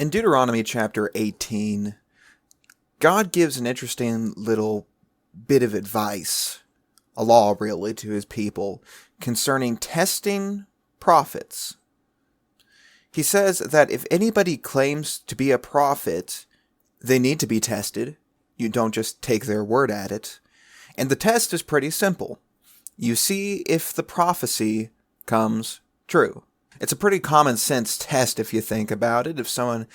In Deuteronomy chapter 18, God gives an interesting little bit of advice, a law really, to his people concerning testing prophets. He says that if anybody claims to be a prophet, they need to be tested. You don't just take their word at it. And the test is pretty simple. You see if the prophecy comes true. It's a pretty common sense test if you think about it. If someone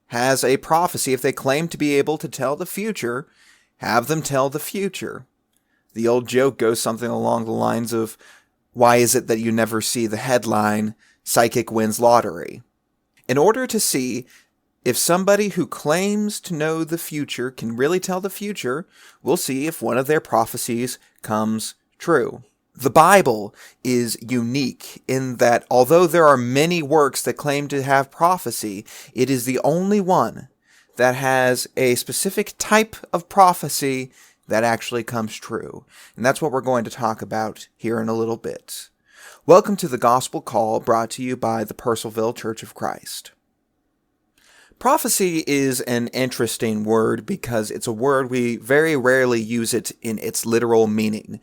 has a prophecy, if they claim to be able to tell the future, have them tell the future. The old joke goes something along the lines of, why is it that you never see the headline, "Psychic wins lottery"? In order to see if somebody who claims to know the future can really tell the future, we'll see if one of their prophecies comes true. The Bible is unique in that although there are many works that claim to have prophecy, it is the only one that has a specific type of prophecy that actually comes true. And that's what we're going to talk about here in a little bit. Welcome to the Gospel Call, brought to you by the Purcellville Church of Christ. Prophecy is an interesting word because it's a word we very rarely use it in its literal meaning.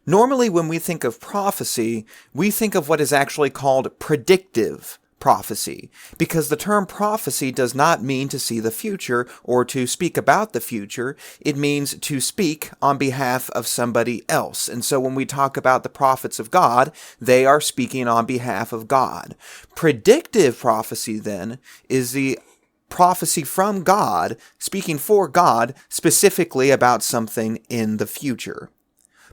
Normally, when we think of prophecy, we think of what is actually called predictive prophecy, because the term prophecy does not mean to see the future or to speak about the future. It means to speak on behalf of somebody else. And so when we talk about the prophets of God, they are speaking on behalf of God. Predictive prophecy, then, is the prophecy from God, speaking for God, specifically about something in the future.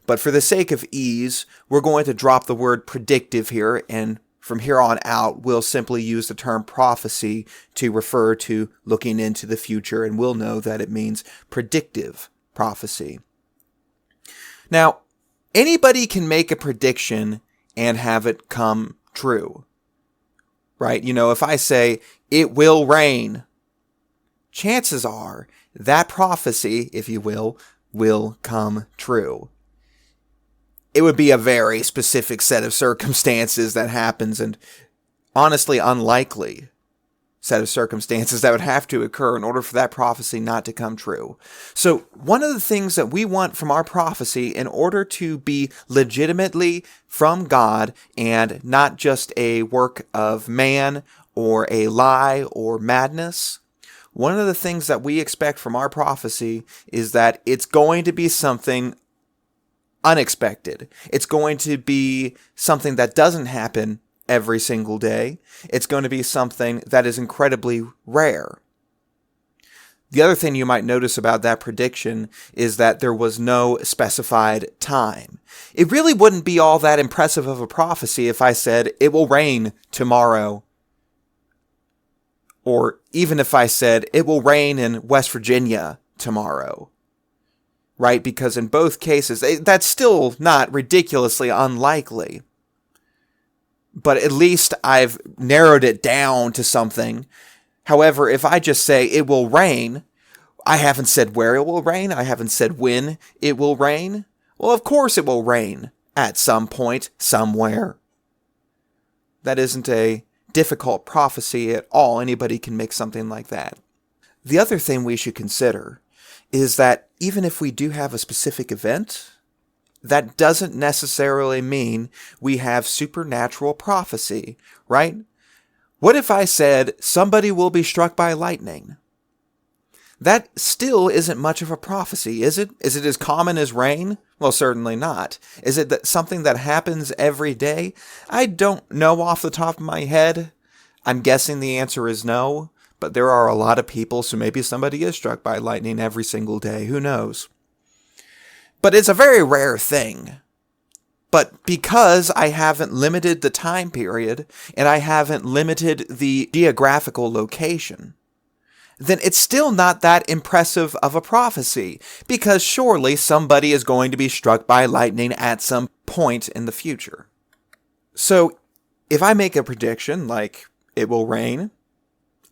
But for the sake of ease, we're going to drop the word predictive here, and from here on out, we'll simply use the term prophecy to refer to looking into the future, and we'll know that it means predictive prophecy. Now, anybody can make a prediction and have it come true, right? You know, if I say, it will rain, chances are that prophecy, if you will come true. It would be a very specific set of circumstances that happens, and honestly unlikely set of circumstances that would have to occur in order for that prophecy not to come true. So one of the things that we want from our prophecy in order to be legitimately from God and not just a work of man or a lie or madness, one of the things that we expect from our prophecy is that it's going to be something unexpected. It's going to be something that doesn't happen every single day. It's going to be something that is incredibly rare. The other thing you might notice about that prediction is that there was no specified time. It really wouldn't be all that impressive of a prophecy if I said, it will rain tomorrow. Or even if I said, it will rain in West Virginia tomorrow. Right? Because in both cases, that's still not ridiculously unlikely. But at least I've narrowed it down to something. However, if I just say it will rain, I haven't said where it will rain. I haven't said when it will rain. Well, of course it will rain at some point, somewhere. That isn't a difficult prophecy at all. Anybody can make something like that. The other thing we should consider is that even if we do have a specific event, that doesn't necessarily mean we have supernatural prophecy, right? What if I said somebody will be struck by lightning? That still isn't much of a prophecy, is it? Is it as common as rain? Well, certainly not. Is it that something that happens every day? I don't know off the top of my head. I'm guessing the answer is no. But there are a lot of people, so maybe somebody is struck by lightning every single day. Who knows? But it's a very rare thing. But because I haven't limited the time period, and I haven't limited the geographical location, then it's still not that impressive of a prophecy, because surely somebody is going to be struck by lightning at some point in the future. So, if I make a prediction like it will rain,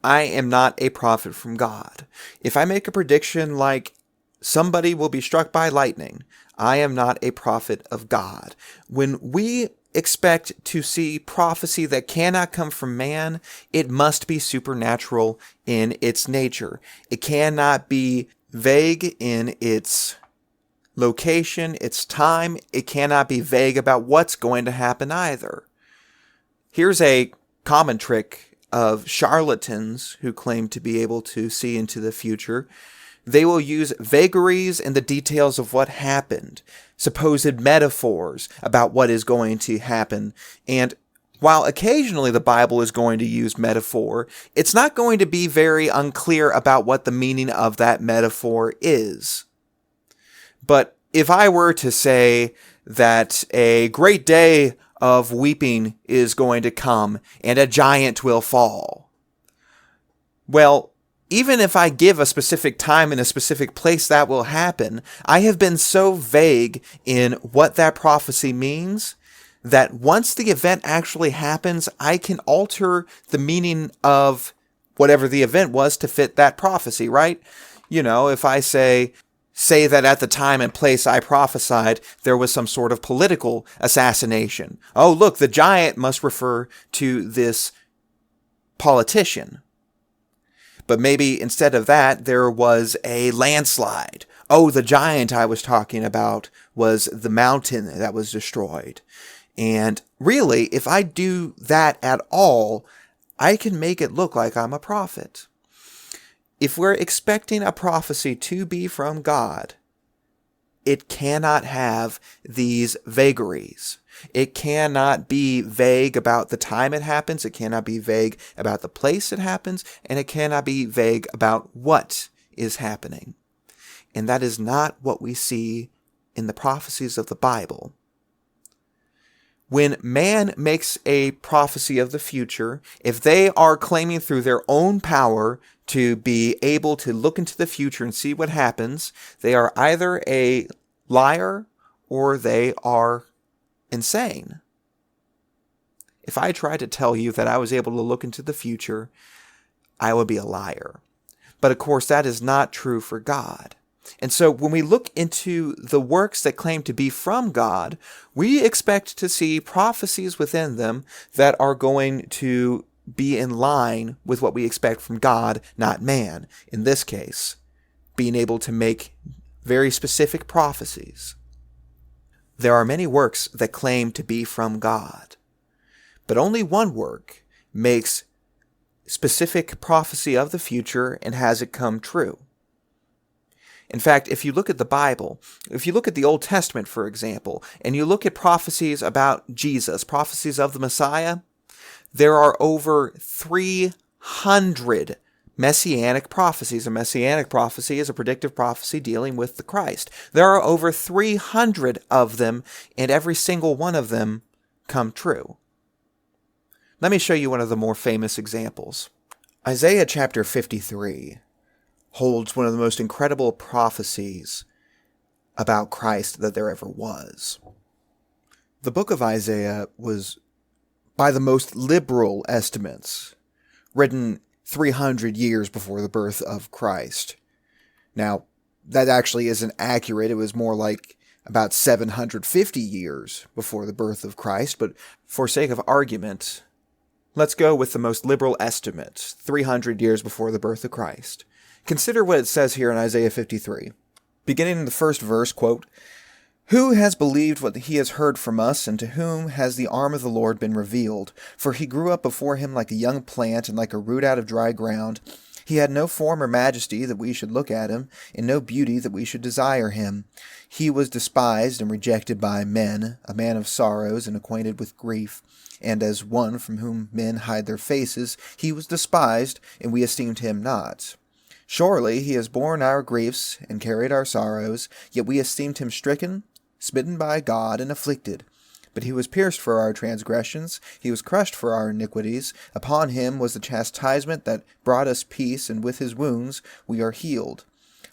I am not a prophet from God. If I make a prediction like somebody will be struck by lightning, I am not a prophet of God. When we expect to see prophecy that cannot come from man, it must be supernatural in its nature. It cannot be vague in its location, its time. It cannot be vague about what's going to happen either. Here's a common trick of charlatans who claim to be able to see into the future. They will use vagaries in the details of what happened, supposed metaphors about what is going to happen. And while occasionally the Bible is going to use metaphor, it's not going to be very unclear about what the meaning of that metaphor is. But if I were to say that a great day of weeping is going to come and a giant will fall, well, even if I give a specific time and a specific place that will happen, I have been so vague in what that prophecy means that once the event actually happens, I can alter the meaning of whatever the event was to fit that prophecy, right? You know, if I say that at the time and place I prophesied, there was some sort of political assassination. Oh, look, the giant must refer to this politician. But maybe instead of that, there was a landslide. Oh, the giant I was talking about was the mountain that was destroyed. And really, if I do that at all, I can make it look like I'm a prophet. If we're expecting a prophecy to be from God, it cannot have these vagaries. It cannot be vague about the time it happens. It cannot be vague about the place it happens. And it cannot be vague about what is happening. And that is not what we see in the prophecies of the Bible. When man makes a prophecy of the future, if they are claiming through their own power to be able to look into the future and see what happens, they are either a liar or they are insane. If I tried to tell you that I was able to look into the future, I would be a liar. But of course, that is not true for God. And so when we look into the works that claim to be from God, we expect to see prophecies within them that are going to be in line with what we expect from God, not man. In this case, being able to make very specific prophecies. There are many works that claim to be from God, but only one work makes specific prophecy of the future and has it come true. In fact, if you look at the Bible, if you look at the Old Testament, for example, and you look at prophecies about Jesus, prophecies of the Messiah, there are over 300 messianic prophecies. A messianic prophecy is a predictive prophecy dealing with the Christ. There are over 300 of them, and every single one of them come true. Let me show you one of the more famous examples. Isaiah chapter 53 holds one of the most incredible prophecies about Christ that there ever was. The book of Isaiah was, by the most liberal estimates, written 300 years before the birth of Christ. Now, that actually isn't accurate. It was more like about 750 years before the birth of Christ, but for sake of argument, let's go with the most liberal estimate, 300 years before the birth of Christ. Consider what it says here in Isaiah 53. Beginning in the first verse, quote, "Who has believed what he has heard from us, and to whom has the arm of the Lord been revealed? For he grew up before him like a young plant, and like a root out of dry ground. He had no form or majesty that we should look at him, and no beauty that we should desire him. He was despised and rejected by men, a man of sorrows and acquainted with grief. And as one from whom men hide their faces, he was despised, and we esteemed him not. Surely he has borne our griefs and carried our sorrows, yet we esteemed him stricken, smitten by God, and afflicted. But he was pierced for our transgressions, he was crushed for our iniquities. Upon him was the chastisement that brought us peace, and with his wounds we are healed.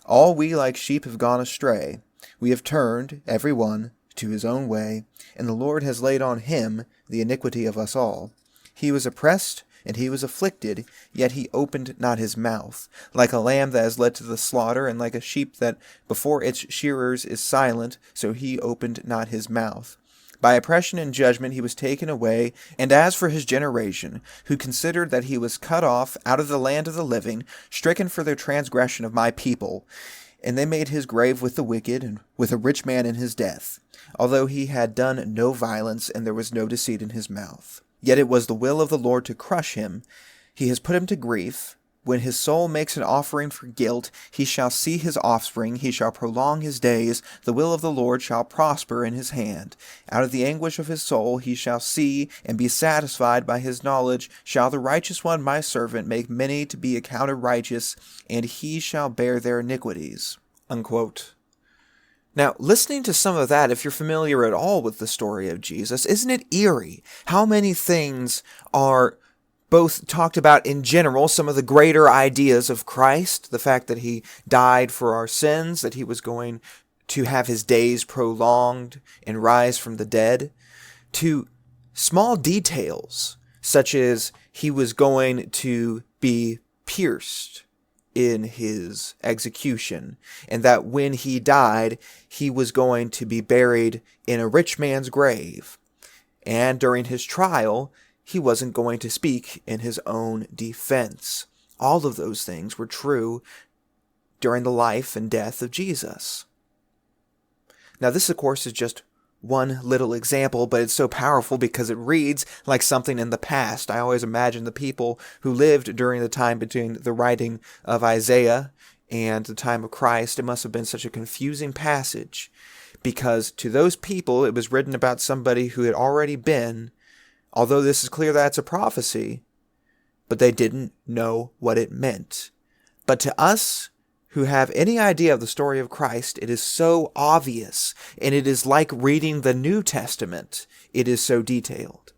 All we like sheep have gone astray. We have turned, every one, to his own way, and the Lord has laid on him the iniquity of us all. He was oppressed, and he was afflicted, yet he opened not his mouth. Like a lamb that is led to the slaughter, and like a sheep that before its shearers is silent, so he opened not his mouth. By oppression and judgment he was taken away. And as for his generation, who considered that he was cut off out of the land of the living, stricken for their transgression of my people, and they made his grave with the wicked, and with a rich man in his death, although he had done no violence, and there was no deceit in his mouth. Yet it was the will of the Lord to crush him. He has put him to grief. When his soul makes an offering for guilt, he shall see his offspring, he shall prolong his days, the will of the Lord shall prosper in his hand. Out of the anguish of his soul he shall see, and be satisfied by his knowledge. Shall the righteous one, my servant, make many to be accounted righteous, and he shall bear their iniquities." Unquote. Now, listening to some of that, if you're familiar at all with the story of Jesus, isn't it eerie how many things are both talked about in general, some of the greater ideas of Christ, the fact that he died for our sins, that he was going to have his days prolonged and rise from the dead, to small details, such as he was going to be pierced in his execution, and that when he died, he was going to be buried in a rich man's grave. And during his trial, he wasn't going to speak in his own defense. All of those things were true during the life and death of Jesus. Now, this, of course, is just one little example, but it's so powerful because it reads like something in the past. I always imagine the people who lived during the time between the writing of Isaiah and the time of Christ. It must have been such a confusing passage, because to those people it was written about somebody who had already been, although this is clear that's a prophecy, but they didn't know what it meant. But to us who have any idea of the story of Christ, it is so obvious, and it is like reading the New Testament. It is so detailed.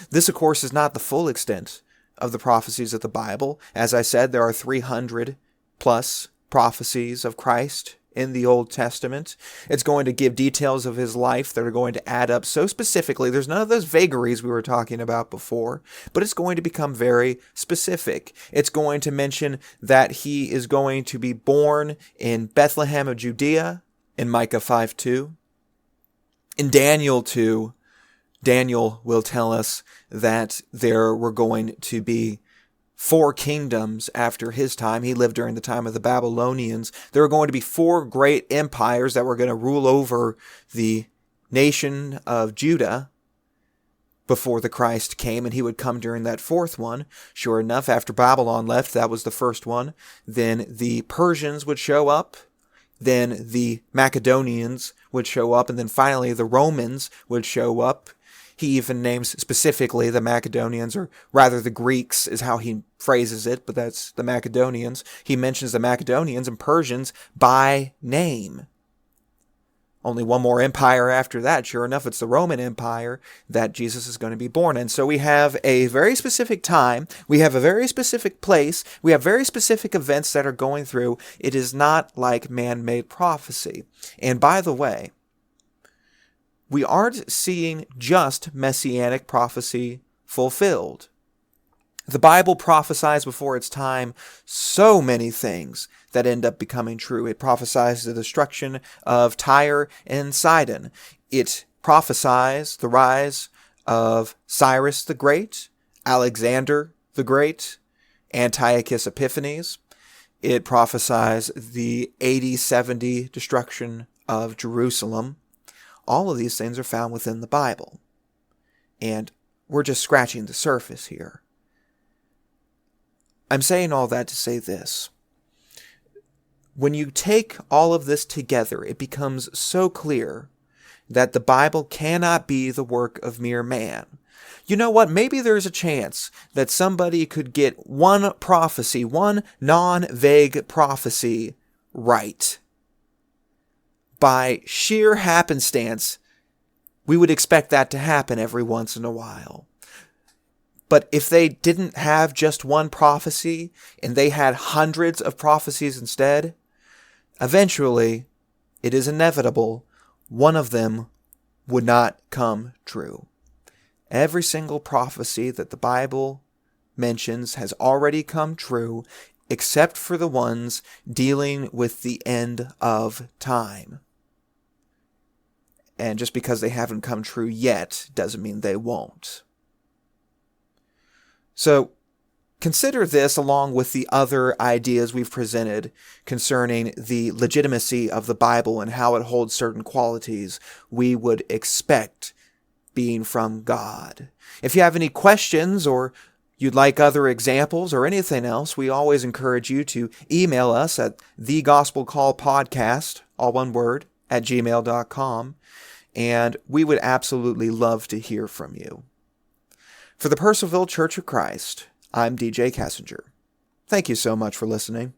This, of course, is not the full extent of the prophecies of the Bible. As I said, there are 300 plus prophecies of Christ in the Old Testament. It's going to give details of his life that are going to add up so specifically. There's none of those vagaries we were talking about before, but it's going to become very specific. It's going to mention that he is going to be born in Bethlehem of Judea in Micah 5:2. In Daniel 2, Daniel will tell us that there were going to be 4 kingdoms after his time. He lived during the time of the Babylonians. There were going to be 4 great empires that were going to rule over the nation of Judah before the Christ came, and he would come during that 4th one. Sure enough, after Babylon left, that was the first one. Then the Persians would show up. Then the Macedonians would show up. And then finally the Romans would show up. He even names specifically the Macedonians, or rather the Greeks is how he phrases it, but that's the Macedonians. He mentions the Macedonians and Persians by name. Only one more empire after that. Sure enough, it's the Roman Empire that Jesus is going to be born in. So we have a very specific time. We have a very specific place. We have very specific events that are going through. It is not like man-made prophecy. And by the way, we aren't seeing just messianic prophecy fulfilled. The Bible prophesies before its time so many things that end up becoming true. It prophesies the destruction of Tyre and Sidon. It prophesies the rise of Cyrus the Great, Alexander the Great, Antiochus Epiphanes. It prophesies the AD-70 destruction of Jerusalem. All of these things are found within the Bible. And we're just scratching the surface here. I'm saying all that to say this. When you take all of this together, it becomes so clear that the Bible cannot be the work of mere man. You know what? Maybe there's a chance that somebody could get one prophecy, one non-vague prophecy right. By sheer happenstance, we would expect that to happen every once in a while. But if they didn't have just one prophecy, and they had hundreds of prophecies instead, eventually, it is inevitable, one of them would not come true. Every single prophecy that the Bible mentions has already come true, except for the ones dealing with the end of time. And just because they haven't come true yet doesn't mean they won't. So consider this along with the other ideas we've presented concerning the legitimacy of the Bible and how it holds certain qualities we would expect being from God. If you have any questions or you'd like other examples or anything else, we always encourage you to email us at thegospelcallpodcast, all one word, at gmail.com, and we would absolutely love to hear from you. For the Purcellville Church of Christ, I'm DJ Kessinger. Thank you so much for listening.